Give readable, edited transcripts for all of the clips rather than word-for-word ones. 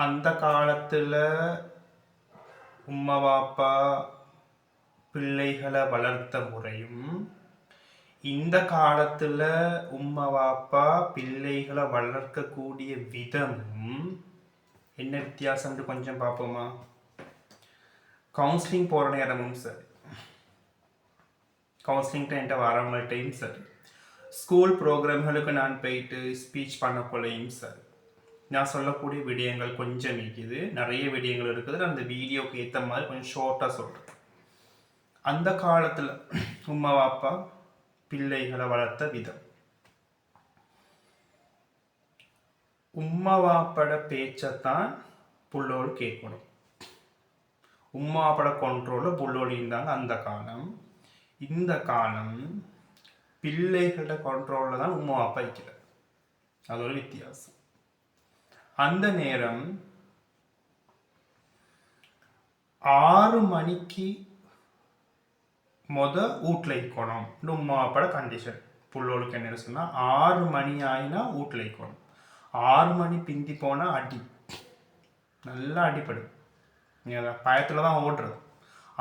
அந்த காலத்துல உம்மா வாப்பா பிள்ளைகளை வளர்த்த முறையும் இந்த காலத்துல உம்மா வாப்பா பிள்ளைகளை வளர்க்கக்கூடிய விதமும் என்ன வித்தியாசம்னு கொஞ்சம் பார்ப்போமா? கவுன்சிலிங் போகிற நேரமும் சரி, கவுன்சிலிங் என்கிட்ட வரவங்கள்ட்டையும் சரி, ஸ்கூல் ப்ரோக்ராம்களுக்கு நான் போயிட்டு ஸ்பீச் பண்ணக்குள்ளையும் சரி, நான் சொல்லக்கூடிய விடயங்கள் கொஞ்சம் இருக்குது, நிறைய விடயங்கள் இருக்குது. நான் அந்த வீடியோக்கு ஏற்ற மாதிரி கொஞ்சம் ஷார்ட்டாக சொல்கிறேன். அந்த காலத்தில் உம்மா வாப்பா பிள்ளைகளை வளர்த்த விதம், உம்மா வாப்பட பேச்சத்தான் புள்ளோடு கேட்கணும். உம்மா வாப்பட கண்ட்ரோலில் புள்ளோடு இருந்தாங்க அந்த காலம். இந்த காலம் பிள்ளைகளோட கண்ட்ரோலில் தான் உம்மா வாப்பா இருக்கிறார். அது ஒரு வித்தியாசம். அந்த நேரம் 6 மணிக்கு வீட்டில் இருக்கணும். உம்மா வாப்பட கண்டிஷன் புள்ளோளுக்கு என்ன சொன்னால் 6 மணி ஆயினா வீட்டில் இருக்கணும். 6 மணி பிந்தி போனால் அடி, நல்லா அடிப்படும். நீங்கள் பயத்தில் தான் ஓடுறது.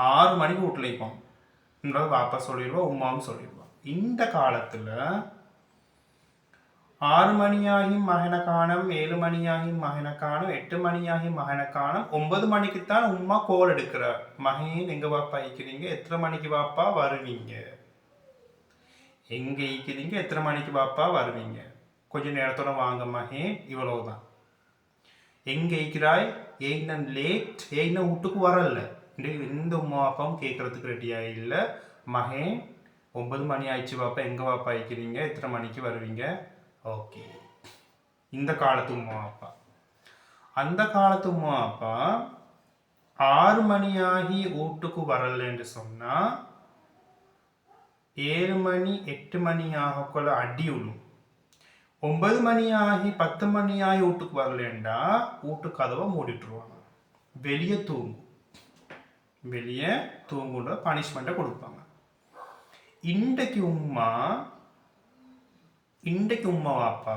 6 மணிக்கு வீட்டில் இருக்கணும் பாப்பா சொல்லிடுவோம், உமாவும் சொல்லிடுவோம். இந்த காலத்தில் 6 மணியாகி மகனை காணும், 7 மணியாகி மகனை காணும், 8 மணியாகி மகனை காணும், 9 மணிக்குத்தான் உமா கோல் எடுக்கிறார். மகன் எங்க பாப்பா இருக்கிறீங்க, எத்தனை மணிக்கு பாப்பா வருவீங்க, எங்க இருக்கிறீங்க, எத்தனை மணிக்கு பாப்பா வருவீங்க, கொஞ்ச நேரத்தோட வாங்க மகன், இவ்வளவுதான். எங்க இருக்கிறாய், ஏன் லேட், ஏன் வீட்டுக்கு வரல, எந்த உமா பாப்பாவும் கேட்கறதுக்கு ரெடியா இல்லை. மகன் 9 மணி ஆயிடுச்சு பாப்பா, எங்க பாப்பா இருக்கிறீங்க, எத்தனை மணிக்கு வருவீங்க. ஓகே. இந்த காலத்து உம்மா அப்பா. அந்த காலத்து உம்மா அப்பா 6 மணியாகி வீட்டுக்கு வரலன்னு சொன்னா 7 மணி 8 மணி ஆகக்குள்ள அடி விடும். 9 மணியாகி 10 மணியாகி வீட்டுக்கு வரலண்டா வீட்டு கதவை மூடிட்டுருவாங்க, வெளியே தூங்கும். வெளியே தூங்குன்ற பனிஷ்மெண்ட்டை கொடுப்பாங்க. இன்றைக்கு உம்மா வாப்பா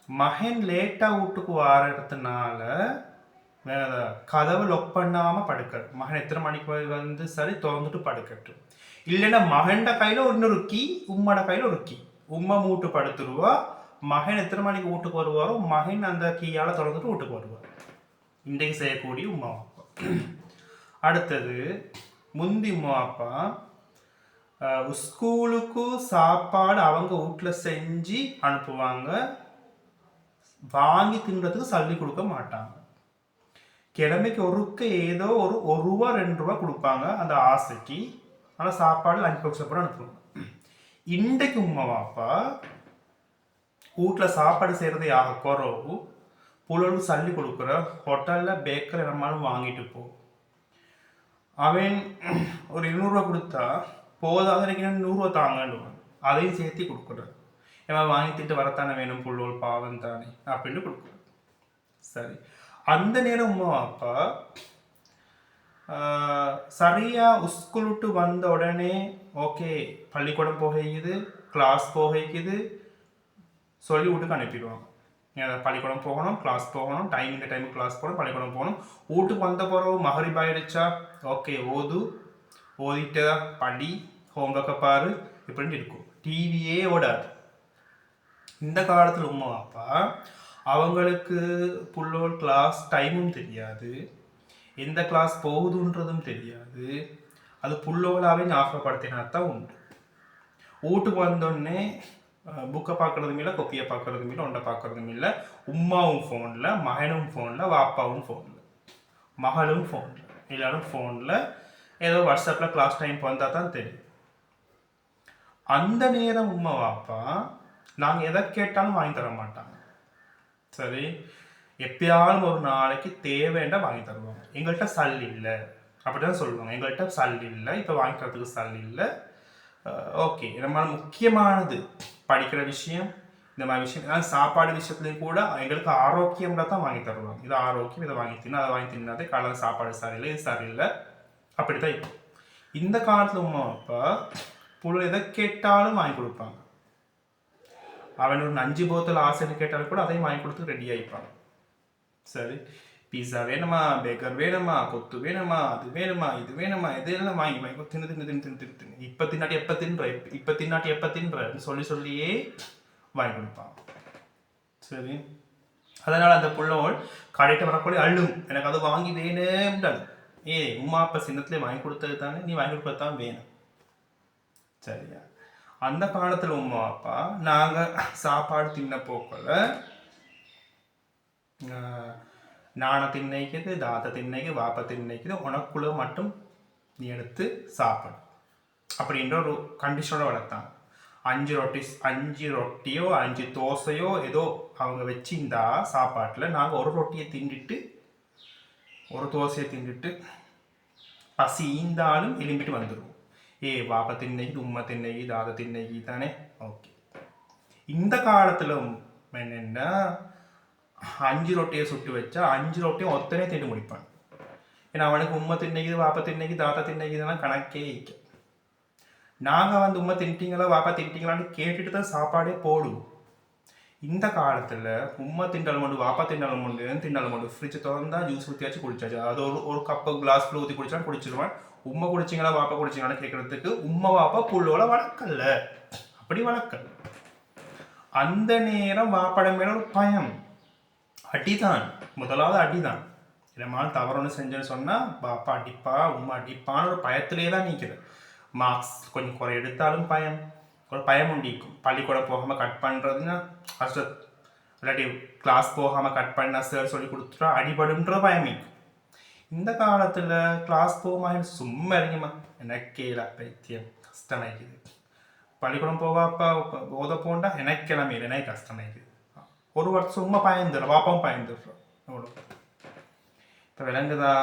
மகன் லேட்டா வீட்டுக்கு வாரதுனால கதவை லொக் பண்ணாம படுக்கட்டும். மகன் எத்தனை மணிக்கு வந்து சரி திறந்துட்டு படுக்கட்டும். இல்லைன்னா மகன்ட கையில இன்னொரு கீ, உம்மோட கையில ஒரு கீ, உம்மா மூட்டு படுத்துருவா. மகன் எத்தனை மணிக்கு வீட்டுக்கு வருவாரோ மகன் அந்த கீயால திறந்துட்டு வீட்டுக்கு வருவார். இன்றைக்கு செய்யக்கூடிய உம்மா வாப்பா. அடுத்தது முந்தி உம்மா வாப்பா ஸ்கூலுக்கு சாப்பாடு அவங்க வீட்டில் செஞ்சு அனுப்புவாங்க, வாங்கி தின்றதுக்கு சல்லி கொடுக்க மாட்டாங்க. கிழமைக்கு ஒருக்க ஏதோ ஒரு ரூபா 2 ரூபா கொடுப்பாங்க அந்த ஆசைக்கு. ஆனால் சாப்பாடு லஞ்ச் பாக்ஸ் அப்புறம் அனுப்புவாங்க. இன்றைக்கு உம்மா வாப்பா வீட்டில் சாப்பாடு செய்கிறது யாக குறவு, புலவுக்கு சல்லி கொடுக்குற ஹோட்டலில் பேக்கரி நம்மளும் வாங்கிட்டு போ. அவன் ஒரு 200 ரூபா கொடுத்தா போதாத எனக்கு 100 ரூபா தாங்கன்னுவான், அதையும் சேர்த்து கொடுக்குறாரு. ஏன் வாங்கிட்டு வரத்தானே வேணும், புள்ளோல் பாவம் தானே அப்படின்னு கொடுக்குறாரு. சரி, அந்த நேரம் உம்மா அப்பா சரியா ஸ்கூல் விட்டு வந்த உடனே ஓகே பள்ளிக்கூடம் போகிக்குது, கிளாஸ் போகிக்குது சொல்லி வீட்டுக்கு அனுப்பிடுவாங்க. பள்ளிக்கூடம் போகணும், கிளாஸ் போகணும், இந்த டைமுக்கு கிளாஸ் போகணும், பள்ளிக்கூடம் போகணும். வீட்டுக்கு வந்த பிறகு மகரிப் ஆயிடுச்சா, ஓகே ஓதிட்டு படி, ஹோம்ஒர்க்கை பாரு, இப்படின்னு இருக்கும். டிவியே ஓடாது. இந்த காலத்தில் உம்மா அப்பா அவங்களுக்கு புள்ளோல் கிளாஸ் டைமும் தெரியாது, எந்த கிளாஸ் போகுதுன்றதும் தெரியாது. அது புள்ளோலாவே ஞாபகப்படுத்தினா தான் உண்டு. வீட்டுக்கு வந்தோடனே புக்கை பார்க்கறதும் இல்லை, கொப்பியை பார்க்கறதும் இல்லை, ஒன்றை பார்க்கறதும் இல்லை. உம்மாவும் ஃபோனில், மகனும் ஃபோனில், வாப்பாவும் ஃபோனில், மகளும் ஃபோனில், எல்லாரும் ஃபோனில். ஏதோ வாட்ஸ்அப்பில் கிளாஸ் டைம் வந்தால் தான் தெரியும். அந்த நேரம் உம்மா வாப்பா நாங்கள் எதை கேட்டாலும் வாங்கி தர மாட்டாங்க. சரி, எப்பயாலும் ஒரு நாளைக்கு தேவைண்டா வாங்கி தருவாங்க. எங்கள்கிட்ட சல் இல்லை அப்படிதான் சொல்லுவாங்க, எங்கள்கிட்ட சல் இல்லை, இப்போ வாங்கி தரத்துக்கு சல் இல்லை. ஓகே, நம்மளால முக்கியமானது படிக்கிற விஷயம், இந்த மாதிரி விஷயம், சாப்பாடு விஷயத்துலையும் கூட எங்களுக்கு ஆரோக்கியம்ல தான் வாங்கி தருவாங்க. இது ஆரோக்கியம், இதை வாங்கி தின்னா, அதை வாங்கி தின்னாதே, காலையில் சாப்பாடு சரியில்லை, இது சரியில்லை, அப்படித்தான் இப்போ. இந்த காலத்தில் உம்மா அப்பா புள்ள எதை கேட்டாலும் வாங்கி கொடுப்பாங்க. அவன் ஒரு 5 போத்தல் ஆசைன்னு கேட்டாலும் கூட அதையும் வாங்கி கொடுத்து ரெடி ஆகிப்பாங்க. சரி, பீஸா வேணுமா, பேக்கர் வேணுமா, கொத்து வேணுமா, அது வேணுமா, இது வேணுமா, இதெல்லாம் வாங்கி வாங்கி தின்னு தின்னு தின்னு தின்னு தின்னு தின்னு இப்போ தின்னாட்டி எப்போ தின்ற, இப்போ தின்னாட்டி எப்போ தின்றன்னு சொல்லி சொல்லியே வாங்கி கொடுப்பான். சரி, அதனால் அந்த புள்ளோள் கடைக்கு வரக்கூடிய அள்ளும் எனக்கு அது வாங்கி வேணும்ன்றால் உமா அப்பா சின்னத்துலேயே வாங்கி கொடுத்தது தானே, நீ வாங்கி கொடுத்தது தான் வேணும். சரியா, அந்த காலத்தில் உமா அப்பா நாங்கள் சாப்பாடு தின்ன போக்கல நான திண்ணைக்குது, தாத்த திண்ணைக்கு, வாப்ப திண்ணைக்குது, உனக்குள்ள மட்டும் நீ எடுத்து சாப்பிடு அப்படின்ற ஒரு கண்டிஷனோட வளர்த்தாங்க. 5 ரொட்டியோ 5 தோசையோ ஏதோ அவங்க வச்சிருந்தா சாப்பாட்டில் நாங்கள் ஒரு ரொட்டியை தின்னுட்டு ஒரு தோசையை தின்னுட்டு பசி ஈந்தாலும் எலும்பிட்டு வந்துடுவோம். வாப்ப திண்ணைக்கு, உம்மா திண்ணைக்கு, தாத திண்ணைக்கு தானே. ஓகே, இந்த காலத்தில் என்னென்னா 5 ரொட்டியை சுட்டு வச்சா 5 ரொட்டியும் ஒத்தனே தின்னு முடிப்பான். ஏன்னா அவனுக்கு உண்மை திண்ணைக்குது, வாப்பா திண்ணைக்கு, தாத்தா திண்ணைக்குதுலாம் கணக்கே வைக்க. நாங்கள் வந்து உண்மை தின்ட்டிங்களா வாப்பா தின்ட்டிங்களான்னு கேட்டுட்டு தான் சாப்பாடே போடுவோம். இந்த காலத்தில் உண்மை திண்டாலும் உண்டு, வாப்பா திண்டாலும் உண்டு, திண்டாலும் உண்டு. ஃப்ரிட்ஜை திறந்தா ஜூஸ் ஊற்றியாச்சு குடிச்சாச்சு. அது ஒரு கப்பு கிளாஸில் ஊற்றி குடிச்சாலும் குடிச்சிடுவான். உண்மை குடிச்சிங்களா வாப்பா குடிச்சிங்களான்னு கேட்குறதுக்கு உண்மை வாப்பா புள்ளோட வளர்க்கல, அப்படி வளர்க்கல. அந்த நேரம் வாப்பாட மேல ஒரு பயம், அடிதான், முதலாவது அடிதான். இல்லைம்மாலும் தவறு ஒன்று செஞ்சேன்னு சொன்னால் பாப்பா அடிப்பா, உம்மா அடிப்பான்னு ஒரு பயத்திலே தான் நிற்குது. மார்க்ஸ் கொஞ்சம் குறை எடுத்தாலும் பயம், ஒரு பயம் உண்டிக்கும். பள்ளிக்கூடம் போகாமல் கட் பண்ணுறதுன்னா ஃபஸ்ட்டு, இல்லாட்டி கிளாஸ் போகாமல் கட் பண்ணா சார் சொல்லி கொடுத்துட்டா அடிபடுன்ற பயம் இருக்கும். இந்த காலத்தில் கிளாஸ் போகாம சும்மா இருங்கம்மா, எனக்கே இல்லை பைத்தியம், கஷ்டமாயிக்குது. பள்ளிக்கூடம் போவாப்பா போத போண்டா எனக்கு கிளம்பி எனக்கு கஷ்டமாயிக்குது. ஒரு வருஷம் சும்மா பயந்துடுறோம், வாப்பாவும் பயந்துடுறோம். அவ்வளோ இப்போ விலங்குதா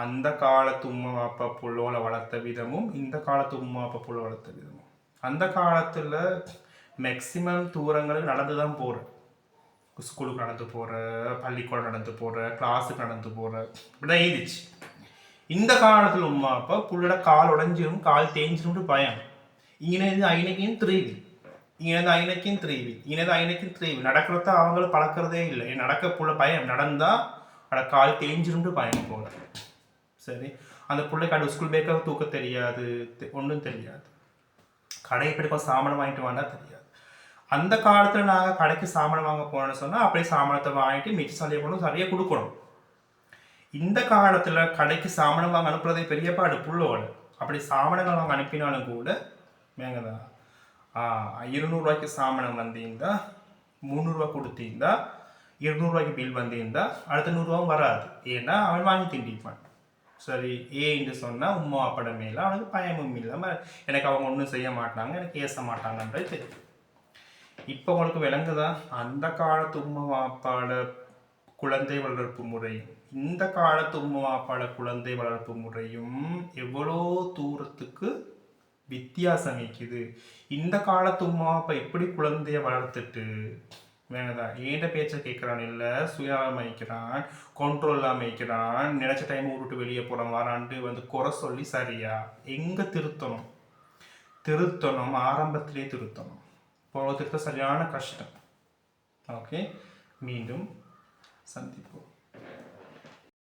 அந்த காலத்து உம்மா அப்பா புள்ளோலை வளர்த்த விதமும் இந்த காலத்து உம்மா அப்பா புள்ள வளர்த்த விதமும். அந்த காலத்தில் மேக்சிமம் தூரங்களுக்கு நடந்து தான் போகிறேன். ஸ்கூலுக்கு நடந்து போகிற, பள்ளிக்கூடம் நடந்து போகிற, கிளாஸுக்கு நடந்து போகிற, இப்படிதான் எழுதிச்சு. இந்த காலத்தில் உம்மா அப்பா புள்ளோட கால் உடஞ்சிரும், கால் தேஞ்சிரும் பயம். இங்கேருந்து ஐநக்கையும் திரிவி, இங்கேருந்து ஐநக்கையும் திரிவி, இங்கேருந்து ஐநக்கையும் திரிவி நடக்கிறத அவங்களும் பழக்கிறதே இல்லை. நடக்க புள்ள பயம், நடந்தால் அட கால் தேஞ்சிருந்து பயம் போல. சரி, அந்த பிள்ளைக்கு அடு ஸ்கூல் பேக்காக தூக்க தெரியாது, ஒன்றும் தெரியாது. கடை எப்படி சாமான் வாங்கிட்டு வாண்டா தெரியாது. அந்த காலத்தில் நாங்கள் கடைக்கு சாமான் வாங்க போனோன்னு சொன்னால் அப்படியே சாமானத்தை வாங்கிட்டு மிக்சி சந்தையை கொண்டு சரியாக கொடுக்கணும். இந்த காலத்தில் கடைக்கு சாமான் வாங்க அனுப்புறதே பெரிய பாடு புள்ளோட. அப்படி சாமான்கள் வாங்க அனுப்பினாலும் கூட மேங்கதான் 200 சாமானம் வந்திருந்தா 300 கொடுத்திருந்தா 200 பில் வந்திருந்தா அடுத்த 100 வராது. ஏன்னா அவன் வாங்கி திண்டிப்பான். சரி, ஏன்னு சொன்னால் உம்மா அப்பட மேலே அவனுக்கு பயமும் இல்லாமல் எனக்கு அவங்க ஒன்றும் செய்ய மாட்டாங்க, எனக்கு ஏச மாட்டாங்கன்றது தெரியும். இப்போ உங்களுக்கு விளங்குதான் அந்த காலத்து உம்மா அப்பாட குழந்தை வளர்ப்பு முறையும் இந்த காலத்து உம்மா அப்பாட குழந்தை வளர்ப்பு முறையும் எவ்வளோ தூரத்துக்கு வித்தியாசம் வைக்குது. இந்த காலத்து உம்மா அப்பா எப்படி குழந்தைய வளர்த்துட்டு வேணதான் ஏண்ட பேச்சை கேட்குறான், இல்லை சுயாமல் வைக்கிறான், கண்ட்ரோல் இல்லாமல் வைக்கிறான், நினச்ச டைம் விட்டு வெளியே போகிற வரான்ட்டு வந்து குறை சொல்லி சரியா எங்கே திருத்தணும் ஆரம்பத்திலே திருத்தணும். போகிறதுக்கு சரியான கஷ்டம். ஓகே, மீண்டும் சந்திப்போம்.